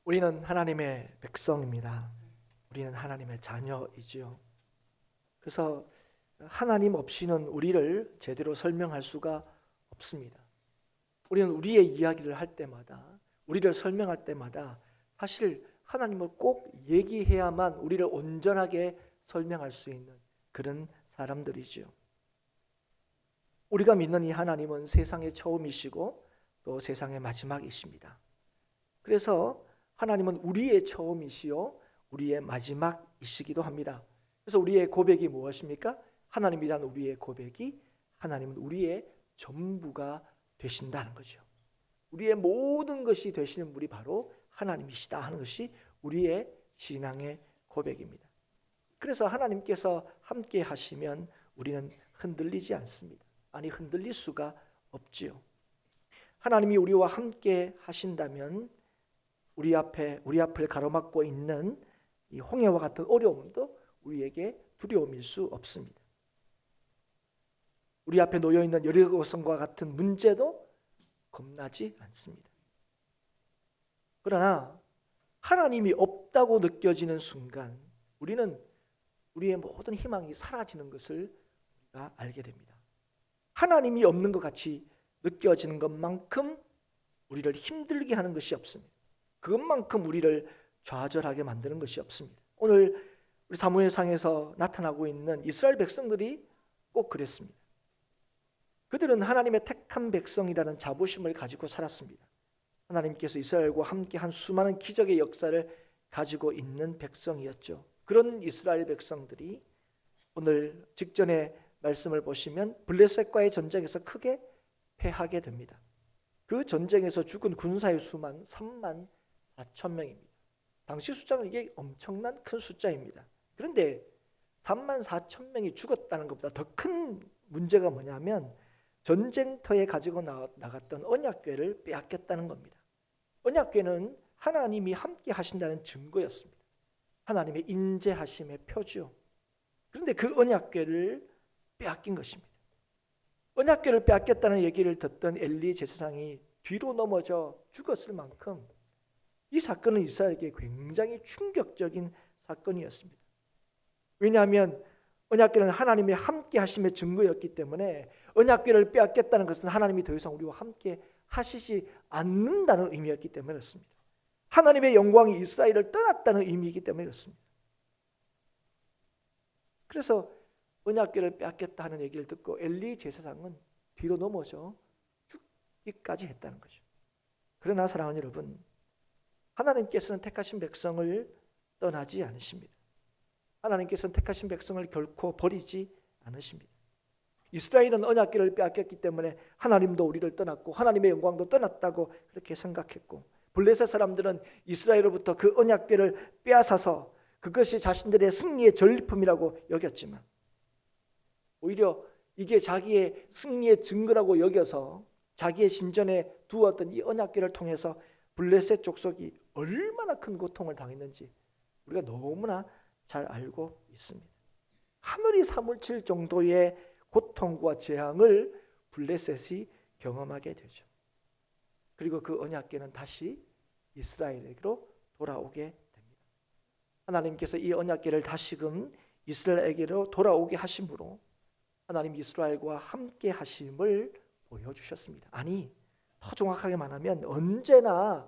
우리는 하나님의 백성입니다. 우리는 하나님의 자녀이지요. 그래서 하나님 없이는 우리를 제대로 설명할 수가 없습니다. 우리는 우리의 이야기를 할 때마다, 우리를 설명할 때마다 사실 하나님을 꼭 얘기해야만 우리를 온전하게 설명할 수 있는 그런 사람들이지요. 우리가 믿는 이 하나님은 세상의 처음이시고 또 세상의 마지막이십니다. 그래서 하나님은 우리의 처음이시요 우리의 마지막이시기도 합니다. 그래서 우리의 고백이 무엇입니까? 하나님에 대한 우리의 고백이 하나님은 우리의 전부가 되신다는 거죠. 우리의 모든 것이 되시는 분이 바로 하나님이시다 하는 것이 우리의 신앙의 고백입니다. 그래서 하나님께서 함께 하시면 우리는 흔들리지 않습니다. 아니, 흔들릴 수가 없지요. 하나님이 우리와 함께 하신다면 우리 앞을 가로막고 있는 이 홍해와 같은 어려움도 우리에게 두려움일 수 없습니다. 우리 앞에 놓여 있는 여리고성과 같은 문제도 겁나지 않습니다. 그러나 하나님이 없다고 느껴지는 순간 우리는 우리의 모든 희망이 사라지는 것을 우리가 알게 됩니다. 하나님이 없는 것 같이 느껴지는 것만큼 우리를 힘들게 하는 것이 없습니다. 그것만큼 우리를 좌절하게 만드는 것이 없습니다. 오늘 우리 사무엘상에서 나타나고 있는 이스라엘 백성들이 꼭 그랬습니다. 그들은 하나님의 택한 백성이라는 자부심을 가지고 살았습니다. 하나님께서 이스라엘과 함께한 수많은 기적의 역사를 가지고 있는 백성이었죠. 그런 이스라엘 백성들이 오늘 직전의 말씀을 보시면 블레셋과의 전쟁에서 크게 패하게 됩니다. 그 전쟁에서 죽은 군사의 수만 3만 4천 명입니다. 당시 숫자는 이게 엄청난 큰 숫자입니다. 그런데 3만 4천 명이 죽었다는 것보다 더 큰 문제가 뭐냐면 전쟁터에 가지고 나갔던 언약궤를 빼앗겼다는 겁니다. 언약궤는 하나님이 함께 하신다는 증거였습니다. 하나님의 인재하심의 표지요. 그런데 그 언약궤를 빼앗긴 것입니다. 언약궤를 빼앗겼다는 얘기를 듣던 엘리 제사장이 뒤로 넘어져 죽었을 만큼 이 사건은 이스라엘에게 굉장히 충격적인 사건이었습니다. 왜냐하면 언약궤는 하나님의 함께 하심의 증거였기 때문에 언약궤를 빼앗겼다는 것은 하나님이 더 이상 우리와 함께 하시지 않는다는 의미였기 때문에 그렇습니다. 하나님의 영광이 이스라엘을 떠났다는 의미이기 때문에 그렇습니다. 그래서 언약궤를 빼앗겼다 하는 얘기를 듣고 엘리 제사장은 뒤로 넘어져 죽기까지 했다는 거죠. 그러나 사랑하는 여러분, 하나님께서는 택하신 백성을 떠나지 않으십니다. 하나님께서는 택하신 백성을 결코 버리지 않으십니다. 이스라엘은 언약궤를 빼앗겼기 때문에 하나님도 우리를 떠났고 하나님의 영광도 떠났다고 그렇게 생각했고, 블레셋 사람들은 이스라엘로부터 그 언약궤를 빼앗아서 그것이 자신들의 승리의 전리품이라고 여겼지만 오히려 이게 자기의 승리의 증거라고 여겨서 자기의 신전에 두었던 이 언약궤를 통해서 블레셋 족속이 얼마나 큰 고통을 당했는지 우리가 너무나 잘 알고 있습니다. 하늘이 사무칠 정도의 고통과 재앙을 블레셋이 경험하게 되죠. 그리고 그 언약궤는 다시 이스라엘에게로 돌아오게 됩니다. 하나님께서 이 언약궤를 다시금 이스라엘에게로 돌아오게 하심으로 하나님 이스라엘과 함께 하심을 보여주셨습니다. 아니, 더 정확하게 말하면 언제나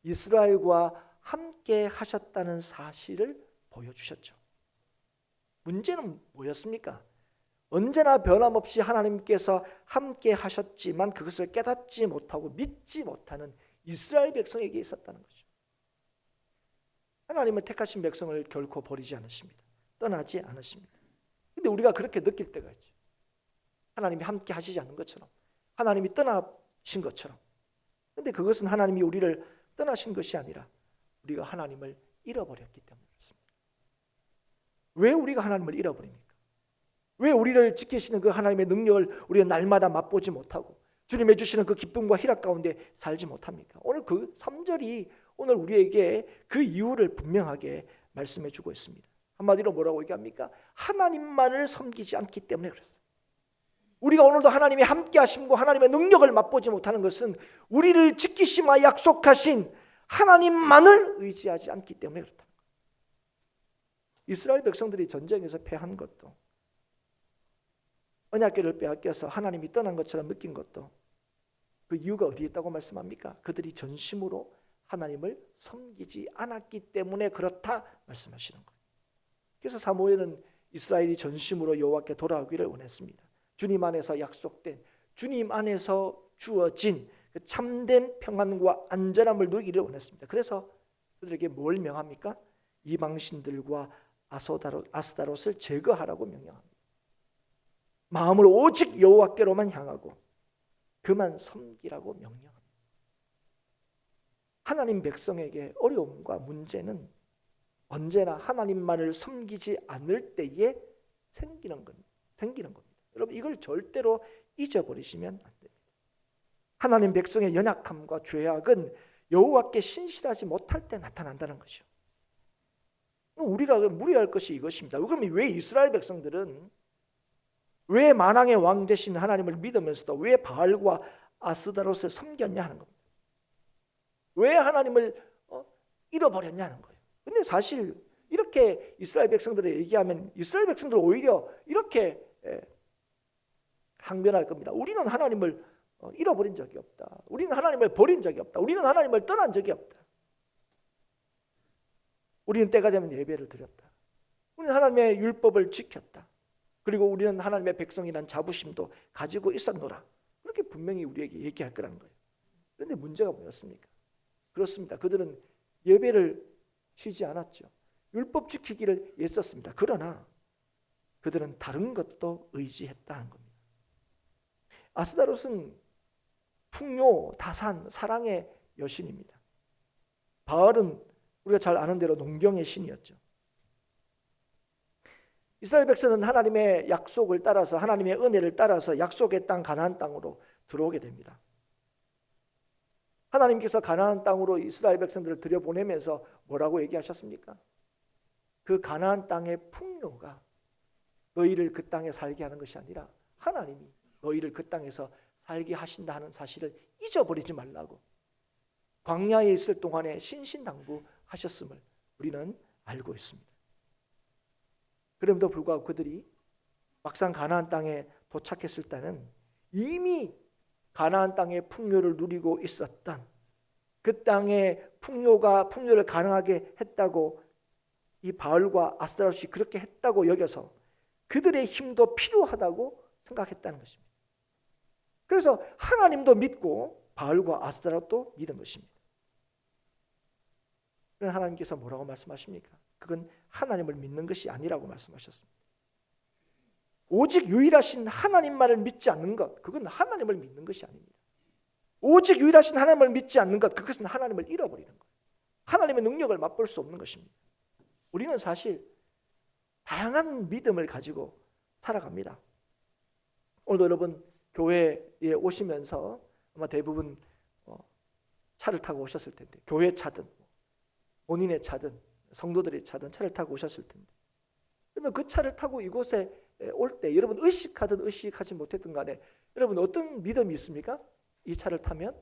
이스라엘과 함께 하셨다는 사실을 보여주셨죠. 문제는 뭐였습니까? 언제나 변함없이 하나님께서 함께 하셨지만 그것을 깨닫지 못하고 믿지 못하는 이스라엘 백성에게 있었다는 거죠. 하나님은 택하신 백성을 결코 버리지 않으십니다. 떠나지 않으십니다. 그런데 우리가 그렇게 느낄 때가 있죠. 하나님이 함께 하시지 않는 것처럼, 하나님이 떠나신 것처럼. 그런데 그것은 하나님이 우리를 떠나신 것이 아니라 우리가 하나님을 잃어버렸기 때문에 그렇습니다. 왜 우리가 하나님을 잃어버립니까? 왜 우리를 지키시는 그 하나님의 능력을 우리가 날마다 맛보지 못하고 주님이 주시는 그 기쁨과 희락 가운데 살지 못합니까? 오늘 그 3절이 오늘 우리에게 그 이유를 분명하게 말씀해 주고 있습니다. 한마디로 뭐라고 얘기합니까? 하나님만을 섬기지 않기 때문에 그렇습니다. 우리가 오늘도 하나님이 함께 하심과 하나님의 능력을 맛보지 못하는 것은 우리를 지키시마 약속하신 하나님만을 의지하지 않기 때문에 그렇다. 이스라엘 백성들이 전쟁에서 패한 것도, 언약궤를 빼앗겨서 하나님이 떠난 것처럼 느낀 것도 그 이유가 어디에 있다고 말씀합니까? 그들이 전심으로 하나님을 섬기지 않았기 때문에 그렇다 말씀하시는 거예요. 그래서 사무엘은 이스라엘이 전심으로 여호와께 돌아오기를 원했습니다. 주님 안에서 약속된, 주님 안에서 주어진 그 참된 평안과 안전함을 누리기를 원했습니다. 그래서 그들에게 뭘 명합니까? 이방신들과 아스타롯을 제거하라고 명령합니다. 마음을 오직 여호와께로만 향하고 그만 섬기라고 명령합니다. 하나님 백성에게 어려움과 문제는 언제나 하나님만을 섬기지 않을 때에 생기는 겁니다. 여러분, 이걸 절대로 잊어버리시면 안 됩니다. 하나님 백성의 연약함과 죄악은 여호와께 신실하지 못할 때 나타난다는 것이죠. 우리가 무리할 것이 이것입니다. 그러면 왜 이스라엘 백성들은 왜 만왕의 왕 되신 하나님을 믿으면서도 왜 바알과 아스다롯을 섬겼냐 하는 겁니다. 왜 하나님을 잃어버렸냐는 거예요. 근데 사실 이렇게 이스라엘 백성들을 얘기하면 이스라엘 백성들 오히려 이렇게 항변할 겁니다. 우리는 하나님을 잃어버린 적이 없다. 우리는 하나님을 버린 적이 없다. 우리는 하나님을 떠난 적이 없다. 우리는 때가 되면 예배를 드렸다. 우리는 하나님의 율법을 지켰다. 그리고 우리는 하나님의 백성이란 자부심도 가지고 있었노라. 그렇게 분명히 우리에게 얘기할 거라는 거예요. 그런데 문제가 뭐였습니까? 그렇습니다. 그들은 예배를 쉬지 않았죠. 율법 지키기를 애썼습니다. 그러나 그들은 다른 것도 의지했다는 겁니다. 아스다롯은 풍요, 다산, 사랑의 여신입니다. 바알은 우리가 잘 아는 대로 농경의 신이었죠. 이스라엘 백성은 하나님의 약속을 따라서, 하나님의 은혜를 따라서 약속의 땅 가나안 땅으로 들어오게 됩니다. 하나님께서 가나안 땅으로 이스라엘 백성들을 들여보내면서 뭐라고 얘기하셨습니까? 그 가나안 땅의 풍요가 너희를 그 땅에 살게 하는 것이 아니라 하나님이 너희를 그 땅에서 살게 하신다 하는 사실을 잊어버리지 말라고 광야에 있을 동안에 신신당부하셨음을 우리는 알고 있습니다. 그럼에도 불구하고 그들이 막상 가나안 땅에 도착했을 때는 이미 가나안 땅의 풍요를 누리고 있었던, 그 땅의 풍요를 가능하게 했다고 이 바알과 아스타롯이 그렇게 했다고 여겨서 그들의 힘도 필요하다고 생각했다는 것입니다. 그래서 하나님도 믿고 바알과 아스타롯도 믿은 것입니다. 그러나 하나님께서 뭐라고 말씀하십니까? 그건 하나님을 믿는 것이 아니라고 말씀하셨습니다. 오직 유일하신 하나님만을 믿지 않는 것, 그건 하나님을 믿는 것이 아닙니다. 오직 유일하신 하나님을 믿지 않는 것, 그것은 하나님을 잃어버리는 것, 하나님의 능력을 맛볼 수 없는 것입니다. 우리는 사실 다양한 믿음을 가지고 살아갑니다. 오늘도 여러분 교회에 오시면서 아마 대부분 차를 타고 오셨을 텐데, 교회 차든 본인의 차든 성도들의 차든 차를 타고 오셨을 텐데, 그러면 그 차를 타고 이곳에 올 때 여러분 의식하든 의식하지 못했든 간에 여러분 어떤 믿음이 있습니까? 이 차를 타면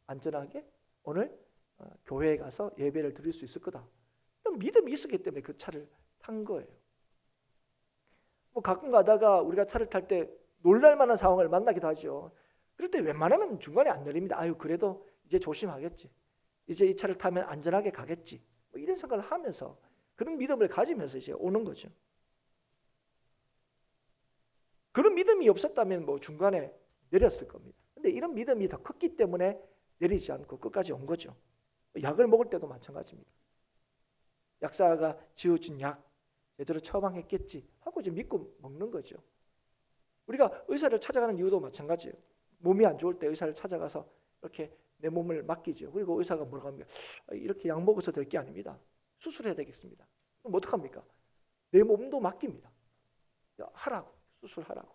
안전하게 오늘 교회에 가서 예배를 드릴 수 있을 거다. 그런 믿음이 있었기 때문에 그 차를 탄 거예요. 뭐 가끔 가다가 우리가 차를 탈 때 놀랄 만한 상황을 만나기도 하죠. 그럴 때 웬만하면 중간에 안 내립니다. 아유, 그래도 이제 조심하겠지. 이제 이 차를 타면 안전하게 가겠지. 뭐 이런 생각을 하면서 그런 믿음을 가지면서 이제 오는 거죠. 그런 믿음이 없었다면 뭐 중간에 내렸을 겁니다. 근데 이런 믿음이 더 컸기 때문에 내리지 않고 끝까지 온 거죠. 약을 먹을 때도 마찬가지입니다. 약사가 지어준 약 제대로 처방했겠지 하고 이제 믿고 먹는 거죠. 우리가 의사를 찾아가는 이유도 마찬가지예요. 몸이 안 좋을 때 의사를 찾아가서 이렇게 내 몸을 맡기죠. 그리고 의사가 뭐라고 합니까? 이렇게 약 먹어서 될 게 아닙니다. 수술해야 되겠습니다. 그럼 어떡합니까? 내 몸도 맡깁니다. 하라고, 수술하라고.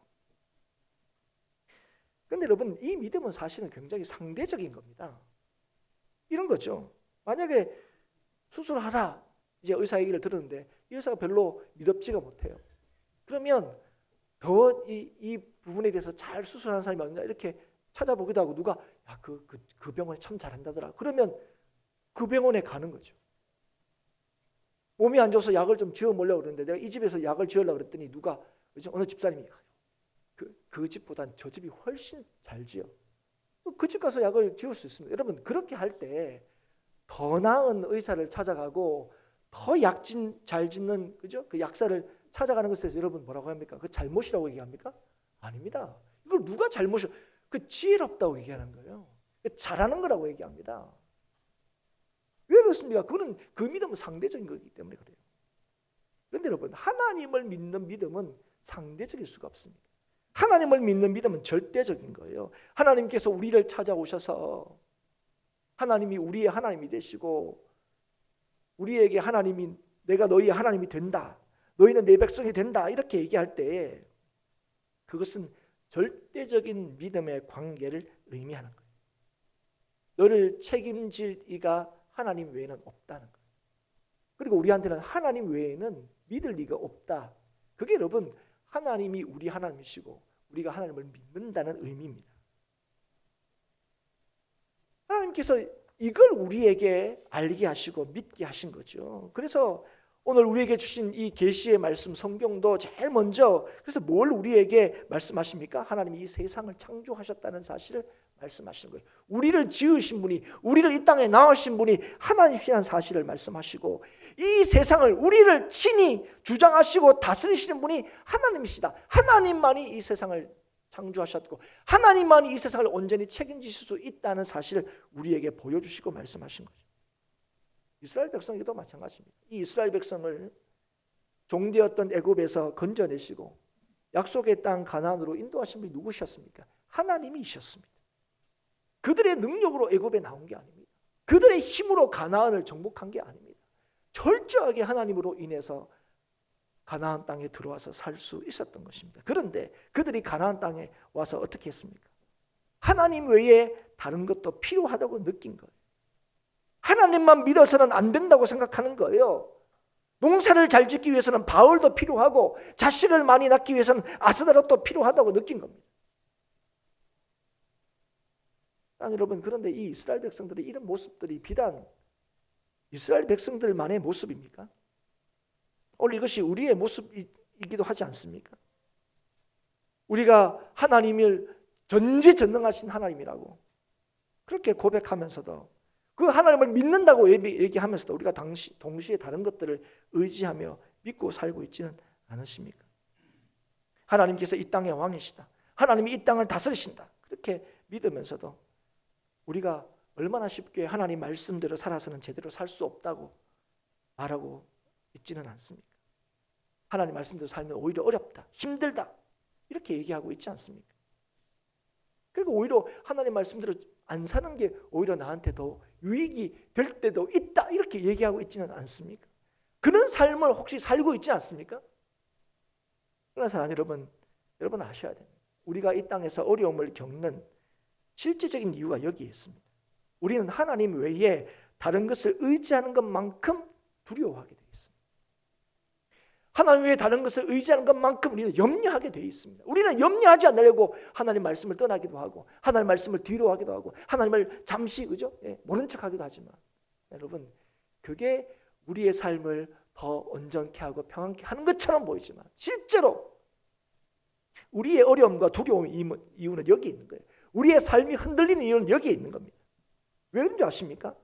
그런데 여러분, 이 믿음은 사실은 굉장히 상대적인 겁니다. 이런 거죠. 만약에 수술하라, 이제 의사 얘기를 들었는데 이 의사가 별로 믿음지가 못해요. 그러면 더 이 부분에 대해서 잘 수술하는 사람이 없나 이렇게 찾아보기도 하고, 누가 야, 그 병원에 참 잘한다더라. 그러면 그 병원에 가는 거죠. 몸이 안 좋아서 약을 좀 지어 먹으려고 그러는데 내가 이 집에서 약을 지으려고 그랬더니 누가 어느 집사님이 그 집보단 저 집이 훨씬 잘 지어. 그 집 가서 약을 지을 수 있습니다. 여러분 그렇게 할 때 더 나은 의사를 찾아가고 더 잘 짓는 그죠? 그 약사를 찾아가는 것에 대해서 여러분 뭐라고 합니까? 그 잘못이라고 얘기합니까? 아닙니다. 이걸 누가 잘못이요? 그 지혜롭다고 얘기하는 거예요. 잘하는 거라고 얘기합니다. 왜 그렇습니까? 그거는 그 믿음은 상대적인 거기 때문에 그래요. 그런데 여러분 하나님을 믿는 믿음은 상대적일 수가 없습니다. 하나님을 믿는 믿음은 절대적인 거예요. 하나님께서 우리를 찾아오셔서 하나님이 우리의 하나님이 되시고 우리에게 하나님이 내가 너희의 하나님이 된다. 너희는 내 백성이 된다. 이렇게 얘기할 때 그것은 절대적인 믿음의 관계를 의미하는 거예요. 너를 책임질 이가 하나님 외에는 없다는 거예요. 그리고 우리한테는 하나님 외에는 믿을 이가 없다. 그게 여러분 하나님이 우리 하나님이시고 우리가 하나님을 믿는다는 의미입니다. 하나님께서 이걸 우리에게 알게 하시고 믿게 하신 거죠. 그래서 오늘 우리에게 주신 이 계시의 말씀 성경도 제일 먼저 그래서 뭘 우리에게 말씀하십니까? 하나님이 이 세상을 창조하셨다는 사실을 말씀하시는 거예요. 우리를 지으신 분이 우리를 이 땅에 낳으신 분이 하나님이라는 사실을 말씀하시고 이 세상을 우리를 친히 주장하시고 다스리시는 분이 하나님이시다. 하나님만이 이 세상을 창조하셨고 하나님만이 이 세상을 온전히 책임지실 수 있다는 사실을 우리에게 보여주시고 말씀하신 거죠. 이스라엘 백성에게도 마찬가지입니다. 이 이스라엘 백성을 종되었던 애굽에서 건져내시고 약속의 땅 가나안으로 인도하신 분이 누구셨습니까? 하나님이셨습니다. 그들의 능력으로 애굽에 나온 게 아닙니다. 그들의 힘으로 가나안을 정복한 게 아닙니다. 철저하게 하나님으로 인해서 가나안 땅에 들어와서 살 수 있었던 것입니다. 그런데 그들이 가나안 땅에 와서 어떻게 했습니까? 하나님 외에 다른 것도 필요하다고 느낀 거예요. 하나님만 믿어서는 안 된다고 생각하는 거예요. 농사를 잘 짓기 위해서는 바울도 필요하고 자식을 많이 낳기 위해서는 아스다롯도 필요하다고 느낀 겁니다. 여러분 그런데 이 이스라엘 백성들의 이런 모습들이 비단 이스라엘 백성들만의 모습입니까? 오늘 이것이 우리의 모습이기도 하지 않습니까? 우리가 하나님을 전지전능하신 하나님이라고 그렇게 고백하면서도 그 하나님을 믿는다고 얘기하면서도 우리가 동시에 다른 것들을 의지하며 믿고 살고 있지는 않으십니까? 하나님께서 이 땅의 왕이시다. 하나님이 이 땅을 다스리신다. 그렇게 믿으면서도 우리가 얼마나 쉽게 하나님 말씀대로 살아서는 제대로 살 수 없다고 말하고 있지는 않습니까? 하나님 말씀대로 살면 오히려 어렵다, 힘들다 이렇게 얘기하고 있지 않습니까? 그리고 오히려 하나님 말씀대로 안 사는 게 오히려 나한테 더 유익이 될 때도 있다 이렇게 얘기하고 있지는 않습니까? 그런 삶을 혹시 살고 있지 않습니까? 그러나 사랑하는 여러분 아셔야 됩니다. 우리가 이 땅에서 어려움을 겪는 실제적인 이유가 여기에 있습니다. 우리는 하나님 외에 다른 것을 의지하는 것만큼 두려워하게 되어 있습니다. 하나님 외에 다른 것을 의지하는 것만큼 우리는 염려하게 되어 있습니다. 우리는 염려하지 않으려고 하나님 말씀을 떠나기도 하고 하나님 말씀을 뒤로 하기도 하고 하나님을 잠시 모른 척하기도 하지만 여러분 그게 우리의 삶을 더 온전케 하고 평안케 하는 것처럼 보이지만 실제로 우리의 어려움과 두려움의 이유는 여기에 있는 거예요. 우리의 삶이 흔들리는 이유는 여기에 있는 겁니다. 왜 그런지 아십니까?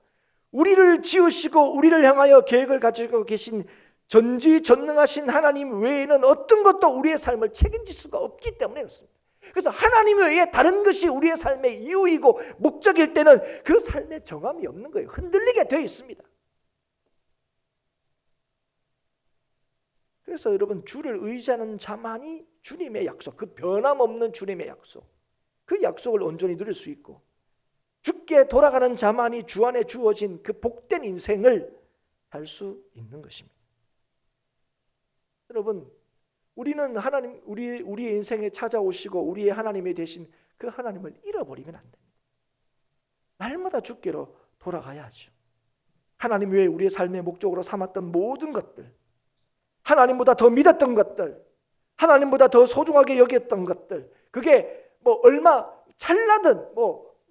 우리를 지으시고 우리를 향하여 계획을 가지고 계신 전지전능하신 하나님 외에는 어떤 것도 우리의 삶을 책임질 수가 없기 때문에 그렇습니다. 그래서 하나님 외에 다른 것이 우리의 삶의 이유이고 목적일 때는 그 삶에 정함이 없는 거예요. 흔들리게 되어 있습니다. 그래서 여러분 주를 의지하는 자만이 주님의 약속, 그 변함없는 주님의 약속, 그 약속을 온전히 누릴 수 있고 주께 돌아가는 자만이 주 안에 주어진 그 복된 인생을 살 수 있는 것입니다. 여러분 우리는 하나님 우리의 인생에 찾아오시고 우리의 하나님이 되신 그 하나님을 잃어버리면 안 됩니다. 날마다 주께로 돌아가야 하죠. 하나님 외에 우리의 삶의 목적으로 삼았던 모든 것들, 하나님보다 더 믿었던 것들, 하나님보다 더 소중하게 여겼던 것들, 그게 얼마 찰나든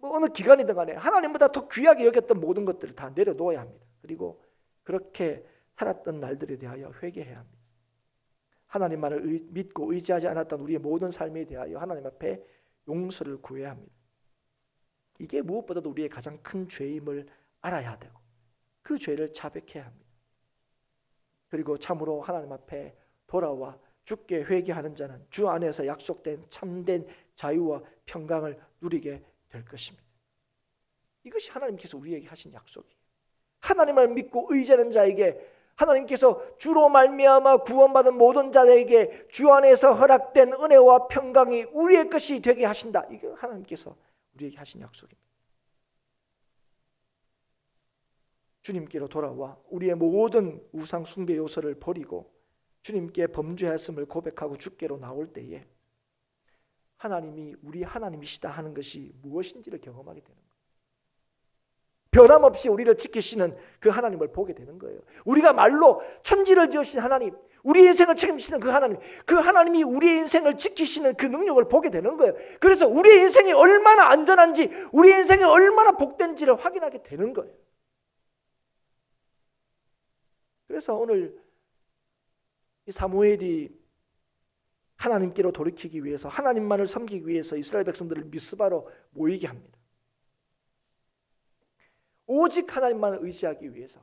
뭐 어느 기간이든 간에 하나님보다 더 귀하게 여겼던 모든 것들을 다 내려놓아야 합니다. 그리고 그렇게 살았던 날들에 대하여 회개해야 합니다. 하나님만을 믿고 의지하지 않았던 우리의 모든 삶에 대하여 하나님 앞에 용서를 구해야 합니다. 이게 무엇보다도 우리의 가장 큰 죄임을 알아야 되고 그 죄를 자백해야 합니다. 그리고 참으로 하나님 앞에 돌아와 주께 회개하는 자는 주 안에서 약속된 참된 자유와 평강을 누리게 될 것입니다. 이것이 하나님께서 우리에게 하신 약속이에요. 하나님을 믿고 의지하는 자에게 하나님께서 주로 말미암아 구원받은 모든 자에게 주 안에서 허락된 은혜와 평강이 우리의 것이 되게 하신다. 이게 하나님께서 우리에게 하신 약속입니다. 주님께로 돌아와 우리의 모든 우상 숭배 요소를 버리고 주님께 범죄했음을 고백하고 주께로 나올 때에 하나님이 우리 하나님이시다 하는 것이 무엇인지를 경험하게 되는 거예요. 변함없이 우리를 지키시는 그 하나님을 보게 되는 거예요. 우리가 말로 천지를 지으신 하나님, 우리 인생을 책임지시는 그 하나님, 그 하나님이 우리의 인생을 지키시는 그 능력을 보게 되는 거예요. 그래서 우리의 인생이 얼마나 안전한지, 우리의 인생이 얼마나 복된지를 확인하게 되는 거예요. 그래서 오늘 이 사무엘이 하나님께로 돌이키기 위해서, 하나님만을 섬기기 위해서 이스라엘 백성들을 미스바로 모이게 합니다. 오직 하나님만을 의지하기 위해서,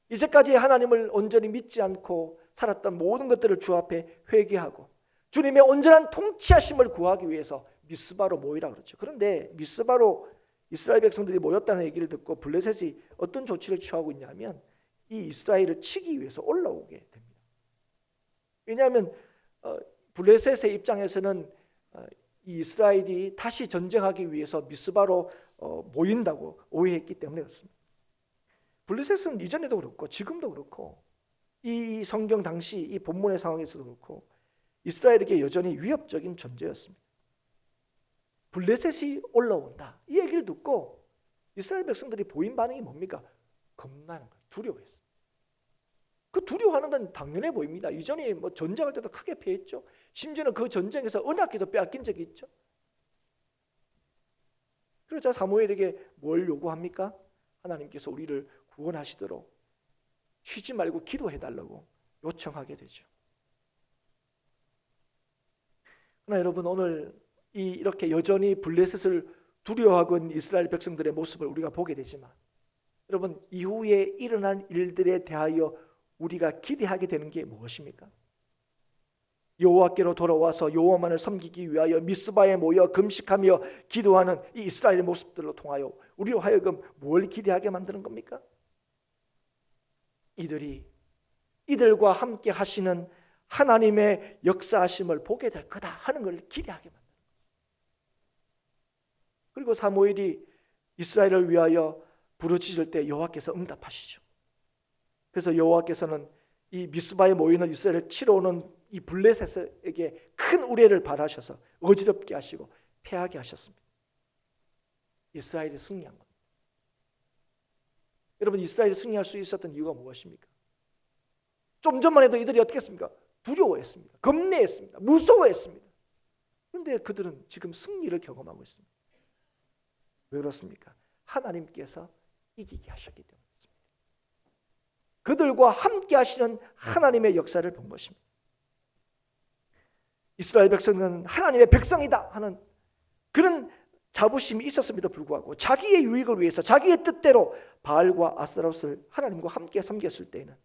이제까지 하나님을 온전히 믿지 않고 살았던 모든 것들을 주 앞에 회개하고 주님의 온전한 통치하심을 구하기 위해서 미스바로 모이라 그러죠. 그런데 미스바로 이스라엘 백성들이 모였다는 얘기를 듣고 블레셋이 어떤 조치를 취하고 있냐면 이 이스라엘을 치기 위해서 올라오게 됩니다. 왜냐하면 블레셋의 입장에서는 이 이스라엘이 다시 전쟁하기 위해서 미스바로 모인다고 오해했기 때문에 그렇습니다. 블레셋은 이전에도 그렇고 지금도 그렇고 이 성경 당시 이 본문의 상황에서도 그렇고 이스라엘에게 여전히 위협적인 존재였습니다. 블레셋이 올라온다 이 얘기를 듣고 이스라엘 백성들이 보인 반응이 뭡니까? 겁나는 거예요. 두려워했어요. 그 두려워하는 건 당연해 보입니다. 이전에 뭐 전쟁할 때도 크게 패했죠. 심지어는 그 전쟁에서 언약궤도 빼앗긴 적이 있죠. 그러자 사무엘에게 뭘 요구합니까? 하나님께서 우리를 구원하시도록 쉬지 말고 기도해달라고 요청하게 되죠. 그러나 여러분 오늘 이렇게 여전히 블레셋을 두려워하고 있는 이스라엘 백성들의 모습을 우리가 보게 되지만 여러분 이후에 일어난 일들에 대하여 우리가 기대하게 되는 게 무엇입니까? 여호와께로 돌아와서 여호와만을 섬기기 위하여 미스바에 모여 금식하며 기도하는 이 이스라엘의 모습들로 통하여 우리로 하여금 뭘 기대하게 만드는 겁니까? 이들과 함께 하시는 하나님의 역사하심을 보게 될 거다 하는 걸 기대하게 만드는 거예요. 그리고 사무엘이 이스라엘을 위하여 부르짖을 때 여호와께서 응답하시죠. 그래서 여호와께서는 이 미스바에 모이는 이스라엘을 치러 오는 이 블레셋에게 큰 우레를 발하셔서 어지럽게 하시고 패하게 하셨습니다. 이스라엘이 승리한 겁니다. 여러분 이스라엘이 승리할 수 있었던 이유가 무엇입니까? 좀 전만 해도 이들이 어떻게 했습니까? 두려워했습니다. 겁내했습니다. 무서워했습니다. 그런데 그들은 지금 승리를 경험하고 있습니다. 왜 그렇습니까? 하나님께서 이기게 하셨기 때문입니다. 그들과 함께 하시는 하나님의 역사를 본 것입니다. 이스라엘 백성은 하나님의 백성이다 하는 그런 자부심이 있었음에도 불구하고 자기의 유익을 위해서 자기의 뜻대로 바알과 아스타롯을 하나님과 함께 섬겼을 때에는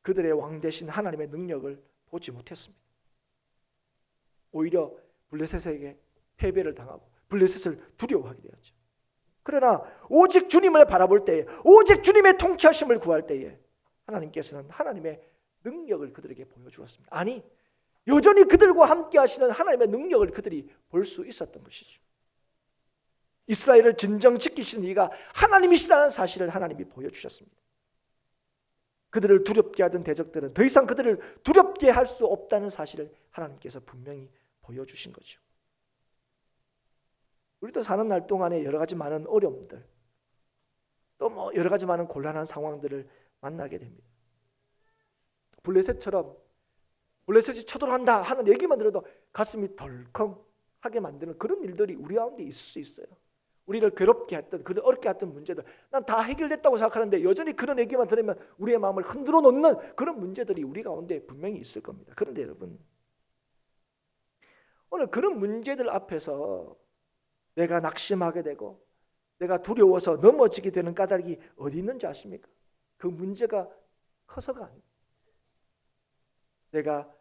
그들의 왕 대신 하나님의 능력을 보지 못했습니다. 오히려 블레셋에게 패배를 당하고 블레셋을 두려워하게 되었죠. 그러나 오직 주님을 바라볼 때에 오직 주님의 통치하심을 구할 때에 하나님께서는 하나님의 능력을 그들에게 보여주었습니다. 아니 여전히 그들과 함께 하시는 하나님의 능력을 그들이 볼 수 있었던 것이죠. 이스라엘을 진정 지키시는 이가 하나님이시다는 사실을 하나님이 보여주셨습니다. 그들을 두렵게 하던 대적들은 더 이상 그들을 두렵게 할 수 없다는 사실을 하나님께서 분명히 보여주신 거죠. 우리도 사는 날 동안에 여러 가지 많은 어려움들 또 뭐 여러 가지 많은 곤란한 상황들을 만나게 됩니다. 블레셋처럼 블레셋이 쳐들어간다 하는 얘기만 들어도 가슴이 덜컹하게 만드는 그런 일들이 우리 가운데 있을 수 있어요. 우리를 괴롭게 했던, 그런 어렵게 했던 문제들, 난 다 해결됐다고 생각하는데 여전히 그런 얘기만 들으면 우리의 마음을 흔들어 놓는 그런 문제들이 우리 가운데 분명히 있을 겁니다. 그런데 여러분, 오늘 그런 문제들 앞에서 내가 낙심하게 되고 내가 두려워서 넘어지게 되는 까닭이 어디 있는지 아십니까? 그 문제가 커서가 아닙니다. 내가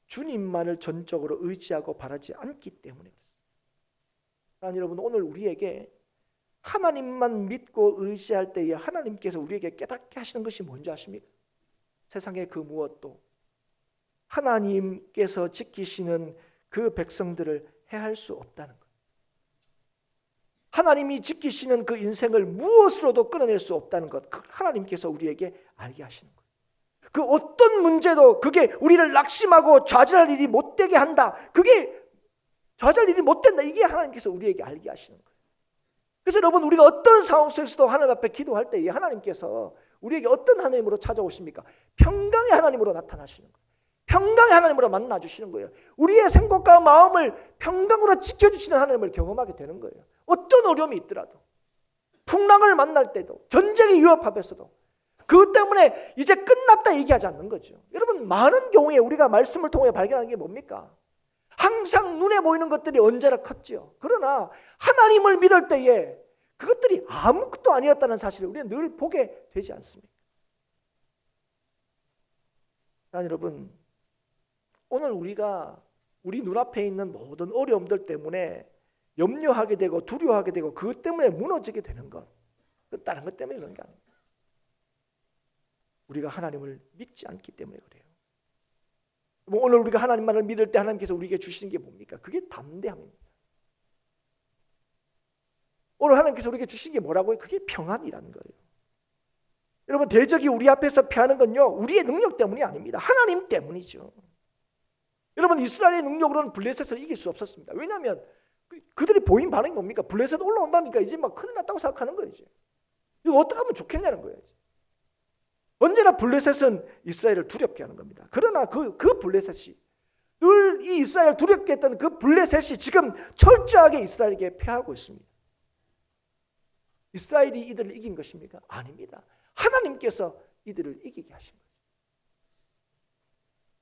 주님만을 전적으로 의지하고 바라지 않기 때문에 그렇습니다. 여러분, 오늘 우리에게 하나님만 믿고 의지할 때에 하나님께서 우리에게 깨닫게 하시는 것이 뭔지 아십니까? 세상의 그 무엇도 하나님께서 지키시는 그 백성들을 해할 수 없다는 것. 하나님이 지키시는 그 인생을 무엇으로도 끊어낼 수 없다는 것, 하나님께서 우리에게 알게 하시는 것. 그 어떤 문제도 그게 우리를 낙심하고 좌절할 일이 못 되게 한다. 그게 좌절할 일이 못 된다. 이게 하나님께서 우리에게 알게 하시는 거예요. 그래서 여러분, 우리가 어떤 상황 속에서도 하나님 앞에 기도할 때 하나님께서 우리에게 어떤 하나님으로 찾아오십니까? 평강의 하나님으로 나타나시는 거예요. 평강의 하나님으로 만나주시는 거예요. 우리의 생각과 마음을 평강으로 지켜주시는 하나님을 경험하게 되는 거예요. 어떤 어려움이 있더라도, 풍랑을 만날 때도, 전쟁의 위협 앞에서도 그것 때문에 이제 끝났다 얘기하지 않는 거죠. 여러분, 많은 경우에 우리가 말씀을 통해 발견하는 게 뭡니까? 항상 눈에 보이는 것들이 언제나 컸지요. 그러나 하나님을 믿을 때에 그것들이 아무것도 아니었다는 사실을 우리는 늘 보게 되지 않습니까? 여러분, 오늘 우리가 우리 눈앞에 있는 모든 어려움들 때문에 염려하게 되고 두려워하게 되고 그것 때문에 무너지게 되는 것, 다른 것 때문에 그런 게 아닙니다. 우리가 하나님을 믿지 않기 때문에 그래요. 오늘 우리가 하나님만을 믿을 때 하나님께서 우리에게 주시는 게 뭡니까? 그게 담대함입니다. 오늘 하나님께서 우리에게 주신 게 뭐라고요? 그게 평안이라는 거예요. 여러분, 대적이 우리 앞에서 패하는 건요, 우리의 능력 때문이 아닙니다. 하나님 때문이죠. 여러분, 이스라엘의 능력으로는 블레셋을 이길 수 없었습니다. 왜냐하면 그들이 보인 반응이 뭡니까? 블레셋 올라온다니까 이제 막 큰일 났다고 생각하는 거예요. 이거 어떻게 하면 좋겠냐는 거예요. 언제나 블레셋은 이스라엘을 두렵게 하는 겁니다. 그러나 그 블레셋이, 늘 이 이스라엘을 두렵게 했던 그 블레셋이 지금 철저하게 이스라엘에게 패하고 있습니다. 이스라엘이 이들을 이긴 것입니까? 아닙니다. 하나님께서 이들을 이기게 하신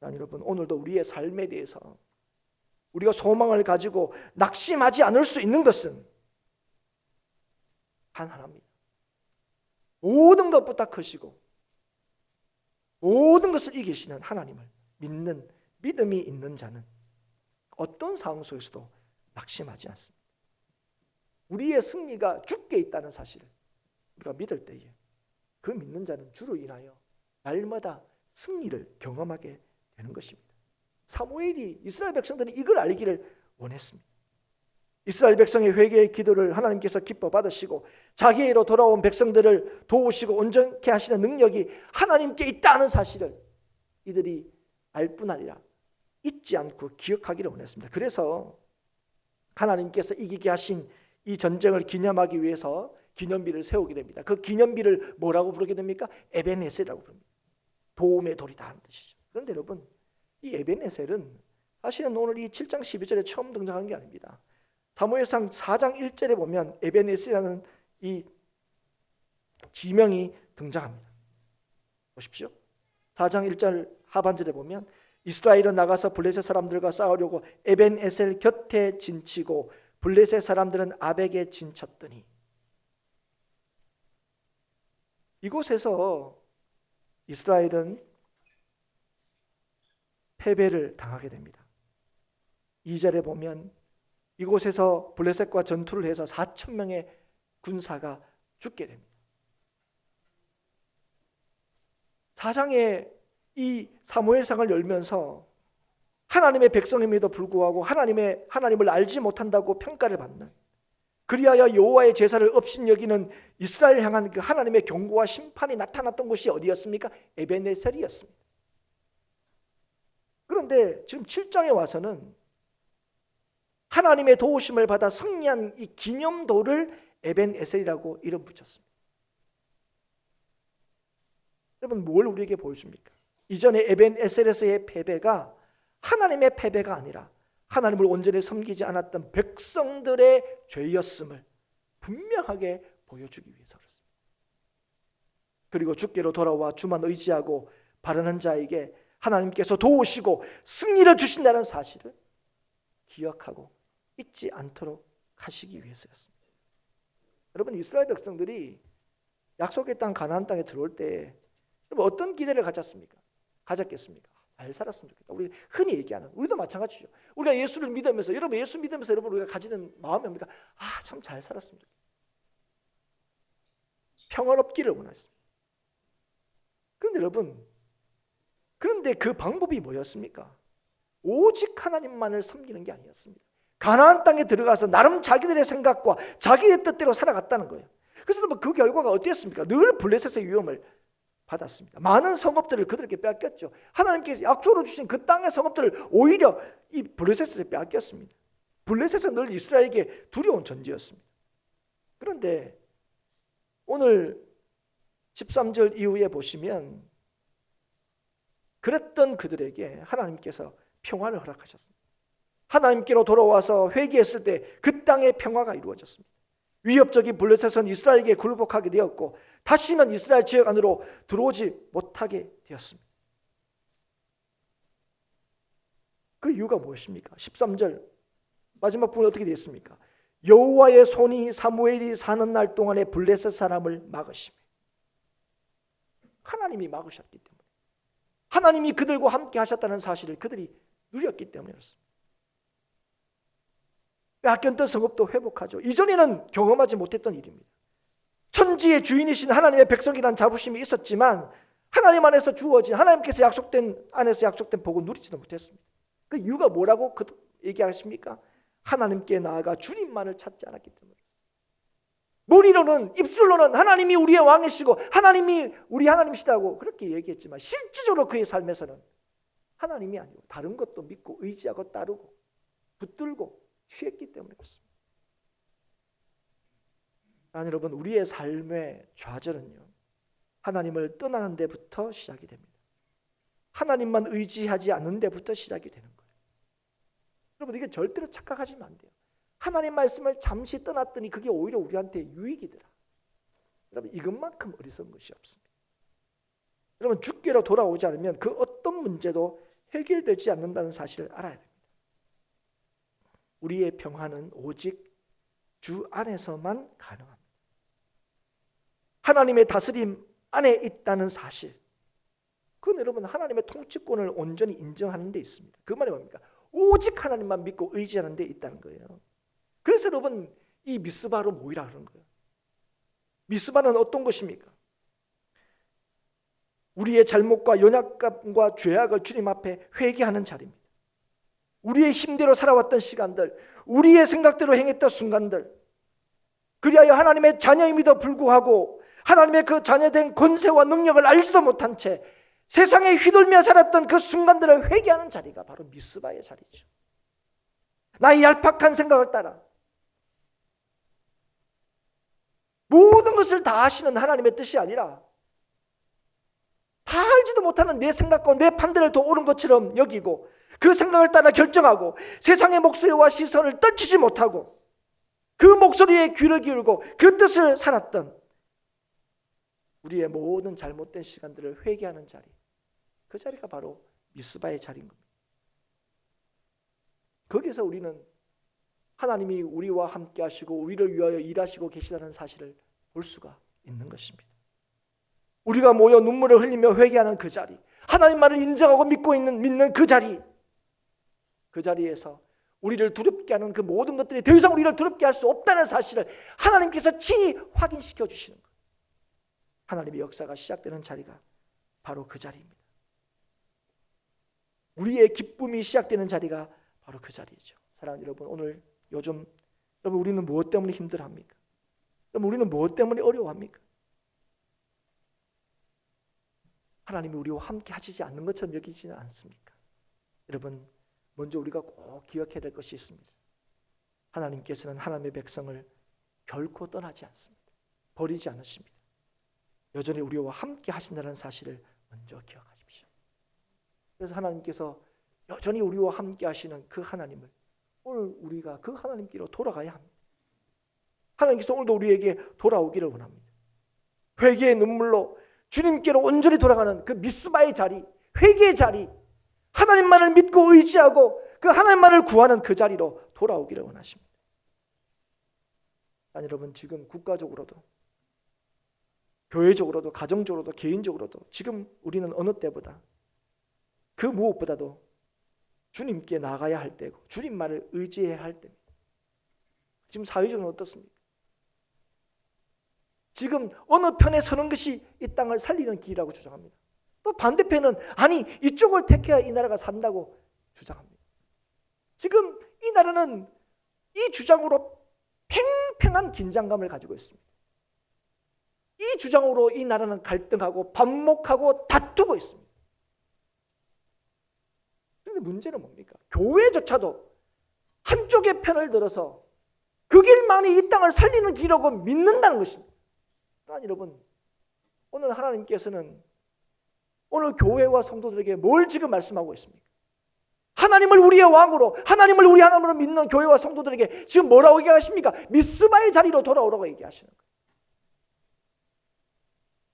거죠. 여러분, 오늘도 우리의 삶에 대해서 우리가 소망을 가지고 낙심하지 않을 수 있는 것은 단 하나입니다. 모든 것보다 크시고 모든 것을 이기시는 하나님을 믿는 믿음이 있는 자는 어떤 상황 속에서도 낙심하지 않습니다. 우리의 승리가 주께 있다는 사실을 우리가 믿을 때에 그 믿는 자는 주로 인하여 날마다 승리를 경험하게 되는 것입니다. 사무엘이, 이스라엘 백성들이 이걸 알기를 원했습니다. 이스라엘 백성의 회개의 기도를 하나님께서 기뻐 받으시고 자기로 돌아온 백성들을 도우시고 온전케 하시는 능력이 하나님께 있다는 사실을 이들이 알 뿐 아니라 잊지 않고 기억하기를 원했습니다. 그래서 하나님께서 이기게 하신 이 전쟁을 기념하기 위해서 기념비를 세우게 됩니다. 그 기념비를 뭐라고 부르게 됩니까? 에벤에셀이라고 부릅니다. 도움의 돌이다 하는 뜻이죠. 그런데 여러분, 이 에벤에셀은 사실은 오늘 이 7장 12절에 처음 등장한 게 아닙니다. 사무엘상 4장 1절에 보면 에벤에셀이라는 이 지명이 등장합니다. 보십시오. 4장 1절 하반절에 보면 이스라엘은 나가서 블레셋 사람들과 싸우려고 에벤에셀 곁에 진치고 블레셋 사람들은 아벡에 진쳤더니, 이곳에서 이스라엘은 패배를 당하게 됩니다. 2절에 보면 이곳에서 블레셋과 전투를 해서 4,000명의 군사가 죽게 됩니다. 4장의 이 사무엘상을 열면서 하나님의 백성임에도 불구하고 하나님을 알지 못한다고 평가를 받는, 그리하여 여호와의 제사를 업신여기는 이스라엘 향한 그 하나님의 경고와 심판이 나타났던 곳이 어디였습니까? 에벤에셀이었습니다. 그런데 지금 7장에 와서는 하나님의 도우심을 받아 승리한 이 기념돌을 에벤에셀이라고 이름 붙였습니다. 여러분, 뭘 우리에게 보여줍니까? 이전에 에벤에셀에서의 패배가 하나님의 패배가 아니라 하나님을 온전히 섬기지 않았던 백성들의 죄였음을 분명하게 보여주기 위해서 그렇습니다. 그리고 주께로 돌아와 주만 의지하고 바라는 자에게 하나님께서 도우시고 승리를 주신다는 사실을 기억하고 잊지 않도록 하시기 위해서였습니다. 여러분, 이스라엘 백성들이 약속의 땅 가나안 땅에 들어올 때 여러분 어떤 기대를 가졌겠습니까? 잘 살았으면 좋겠다. 우리 흔히 얘기하는, 우리도 마찬가지죠. 우리가 예수를 믿으면서, 여러분 예수 믿으면서 여러분 우리가 가지는 마음이 뭡니까? 참 잘 살았으면 좋겠다. 평화롭기를 원했습니다. 그런데 여러분, 그런데 그 방법이 뭐였습니까? 오직 하나님만을 섬기는 게 아니었습니다. 가나안 땅에 들어가서 나름 자기들의 생각과 자기의 뜻대로 살아갔다는 거예요. 그래서 여러분 그 결과가 어땠습니까? 늘 블레셋의 위험을 받았습니다. 많은 성읍들을 그들에게 빼앗겼죠. 하나님께서 약속으로 주신 그 땅의 성읍들을 오히려 이 블레셋에 빼앗겼습니다. 블레셋은 늘 이스라엘에게 두려운 존재였습니다. 그런데 오늘 13절 이후에 보시면 그랬던 그들에게 하나님께서 평화를 허락하셨습니다. 하나님께로 돌아와서 회개했을 때 그 땅의 평화가 이루어졌습니다. 위협적인 블레셋은 이스라엘에게 굴복하게 되었고 다시는 이스라엘 지역 안으로 들어오지 못하게 되었습니다. 그 이유가 무엇입니까? 13절 마지막 부분에 어떻게 되었습니까? 여호와의 손이 사무엘이 사는 날 동안에 블레셋 사람을 막으시며, 하나님이 막으셨기 때문에, 하나님이 그들과 함께 하셨다는 사실을 그들이 누렸기 때문이었습니다. 빼앗겼던 성읍도 회복하죠. 이전에는 경험하지 못했던 일입니다. 천지의 주인이신 하나님의 백성이라는 자부심이 있었지만 하나님 안에서 주어진, 하나님께서 안에서 약속된 복을 누리지도 못했습니다. 그 이유가 뭐라고 얘기하십니까? 하나님께 나아가 주님만을 찾지 않았기 때문입니다. 머리로는, 입술로는 하나님이 우리의 왕이시고 하나님이 우리 하나님이시다고 그렇게 얘기했지만 실질적으로 그의 삶에서는 하나님이 아니고 다른 것도 믿고 의지하고 따르고 붙들고 취했기 때문에 그렇습니다. 여러분, 우리의 삶의 좌절은요, 하나님을 떠나는 데부터 시작이 됩니다. 하나님만 의지하지 않는 데부터 시작이 되는 거예요. 여러분, 이게 절대로 착각하시면 안 돼요. 하나님 말씀을 잠시 떠났더니 그게 오히려 우리한테 유익이더라. 여러분, 이것만큼 어리석은 것이 없습니다. 여러분, 주께로 돌아오지 않으면 그 어떤 문제도 해결되지 않는다는 사실을 알아야 됩니다. 우리의 평화는 오직 주 안에서만 가능합니다. 하나님의 다스림 안에 있다는 사실, 그건 여러분 하나님의 통치권을 온전히 인정하는 데 있습니다. 그 말이 뭡니까? 오직 하나님만 믿고 의지하는 데 있다는 거예요. 그래서 여러분 이 미스바로 모이라 그런 거예요. 미스바는 어떤 것입니까? 우리의 잘못과 연약함과 죄악을 주님 앞에 회개하는 자리입니다. 우리의 힘대로 살아왔던 시간들, 우리의 생각대로 행했던 순간들, 그리하여 하나님의 자녀임에도 불구하고 하나님의 그 자녀된 권세와 능력을 알지도 못한 채 세상에 휘둘며 살았던 그 순간들을 회개하는 자리가 바로 미스바의 자리죠. 나의 얄팍한 생각을 따라 모든 것을 다 아시는 하나님의 뜻이 아니라 다 알지도 못하는 내 생각과 내 판단을 더 옳은 것처럼 여기고 그 생각을 따라 결정하고 세상의 목소리와 시선을 떨치지 못하고 그 목소리에 귀를 기울고 그 뜻을 살았던 우리의 모든 잘못된 시간들을 회개하는 자리, 그 자리가 바로 미스바의 자리인 겁니다. 거기서 우리는 하나님이 우리와 함께 하시고 우리를 위하여 일하시고 계시다는 사실을 볼 수가 있는 것입니다. 우리가 모여 눈물을 흘리며 회개하는 그 자리, 하나님만을 인정하고 믿는 그 자리, 그 자리에서 우리를 두렵게 하는 그 모든 것들이 더 이상 우리를 두렵게 할 수 없다는 사실을 하나님께서 친히 확인시켜 주시는 것, 하나님의 역사가 시작되는 자리가 바로 그 자리입니다. 우리의 기쁨이 시작되는 자리가 바로 그 자리죠. 사랑하는 여러분, 오늘 요즘 여러분 우리는 무엇 때문에 힘들어합니까? 여러분 우리는 무엇 때문에 어려워합니까? 하나님이 우리와 함께 하시지 않는 것처럼 여기지는 않습니까? 여러분, 먼저 우리가 꼭 기억해야 될 것이 있습니다. 하나님께서는 하나님의 백성을 결코 떠나지 않습니다. 버리지 않으십니다. 여전히 우리와 함께 하신다는 사실을 먼저 기억하십시오. 그래서 하나님께서 여전히 우리와 함께 하시는 그 하나님을 오늘 우리가 그 하나님께로 돌아가야 합니다. 하나님께서 오늘도 우리에게 돌아오기를 원합니다. 회개의 눈물로 주님께로 온전히 돌아가는 그 미스바의 자리, 회개의 자리, 하나님만을 믿고 의지하고 그 하나님만을 구하는 그 자리로 돌아오기를 원하십니다. 아니, 여러분, 지금 국가적으로도 교회적으로도 가정적으로도 개인적으로도 지금 우리는 어느 때보다 그 무엇보다도 주님께 나가야 할 때고 주님만을 의지해야 할 때입니다. 지금 사회적으로 어떻습니까? 지금 어느 편에 서는 것이 이 땅을 살리는 길이라고 주장합니다. 또 반대편은 아니 이쪽을 택해야 이 나라가 산다고 주장합니다. 지금 이 나라는 이 주장으로 팽팽한 긴장감을 가지고 있습니다. 이 주장으로 이 나라는 갈등하고 반목하고 다투고 있습니다. 그런데 문제는 뭡니까? 교회조차도 한쪽의 편을 들어서 그 길만이 이 땅을 살리는 길이라고 믿는다는 것입니다. 아니, 여러분, 오늘 하나님께서는 오늘 교회와 성도들에게 뭘 지금 말씀하고 있습니까? 하나님을 우리의 왕으로, 하나님을 우리 하나님으로 믿는 교회와 성도들에게 지금 뭐라고 얘기하십니까? 미스바의 자리로 돌아오라고 얘기하시는 거예요.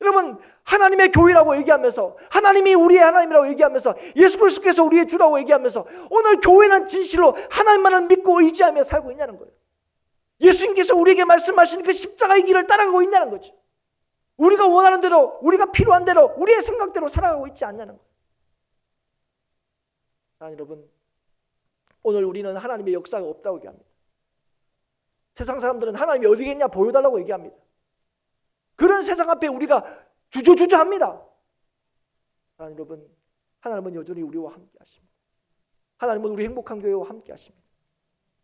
여러분, 하나님의 교회라고 얘기하면서 하나님이 우리의 하나님이라고 얘기하면서 예수 그리스도께서 우리의 주라고 얘기하면서 오늘 교회는 진실로 하나님만을 믿고 의지하며 살고 있냐는 거예요. 예수님께서 우리에게 말씀하신 그 십자가의 길을 따라가고 있냐는 거죠. 우리가 원하는 대로, 우리가 필요한 대로, 우리의 생각대로 살아가고 있지 않냐는 거예요. 여러분, 오늘 우리는 하나님의 역사가 없다고 얘기합니다. 세상 사람들은 하나님이 어디 있냐 보여달라고 얘기합니다. 그런 세상 앞에 우리가 주저주저합니다. 여러분, 하나님은 여전히 우리와 함께 하십니다. 하나님은 우리 행복한 교회와 함께 하십니다.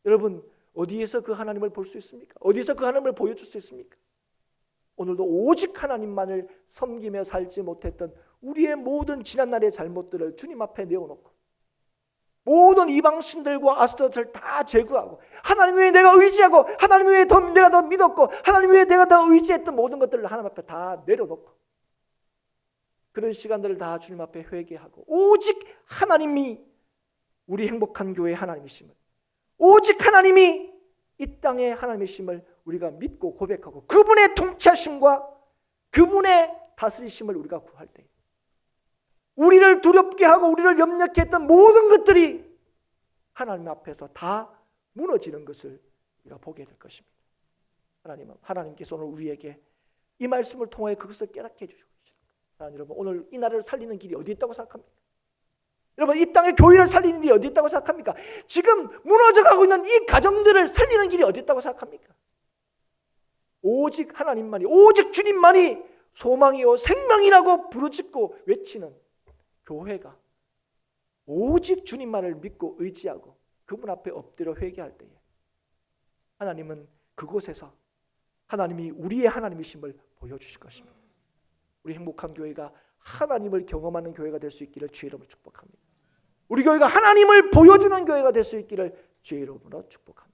여러분, 어디에서 그 하나님을 볼 수 있습니까? 어디서 그 하나님을 보여줄 수 있습니까? 오늘도 오직 하나님만을 섬기며 살지 못했던 우리의 모든 지난날의 잘못들을 주님 앞에 내어놓고 모든 이방신들과 아스토텔을 다 제거하고 하나님 외에 내가 의지하고 하나님 외에 내가 더 믿었고 하나님 외에 내가 더 의지했던 모든 것들을 하나님 앞에 다 내려놓고 그런 시간들을 다 주님 앞에 회개하고 오직 하나님이 우리 행복한 교회의 하나님이심을, 오직 하나님이 이 땅의 하나님이심을 우리가 믿고 고백하고 그분의 통치하심과 그분의 다스리심을 우리가 구할 때 우리를 두렵게 하고 우리를 염려케 했던 모든 것들이 하나님 앞에서 다 무너지는 것을 우리가 보게 될 것입니다. 하나님께서 오늘 우리에게 이 말씀을 통해 그것을 깨닫게 해주시고 계십니다. 여러분, 오늘 이 나라를 살리는 길이 어디 있다고 생각합니까? 여러분, 이 땅의 교회를 살리는 길이 어디 있다고 생각합니까? 지금 무너져가고 있는 이 가정들을 살리는 길이 어디 있다고 생각합니까? 오직 하나님만이, 오직 주님만이 소망이요 생명이라고 부르짖고 외치는 교회가 오직 주님만을 믿고 의지하고 그분 앞에 엎드려 회개할 때에 하나님은 그곳에서 하나님이 우리의 하나님이심을 보여주실 것입니다. 우리 행복한 교회가 하나님을 경험하는 교회가 될 수 있기를 주의 이름으로 축복합니다. 우리 교회가 하나님을 보여주는 교회가 될 수 있기를 주의 이름으로 축복합니다.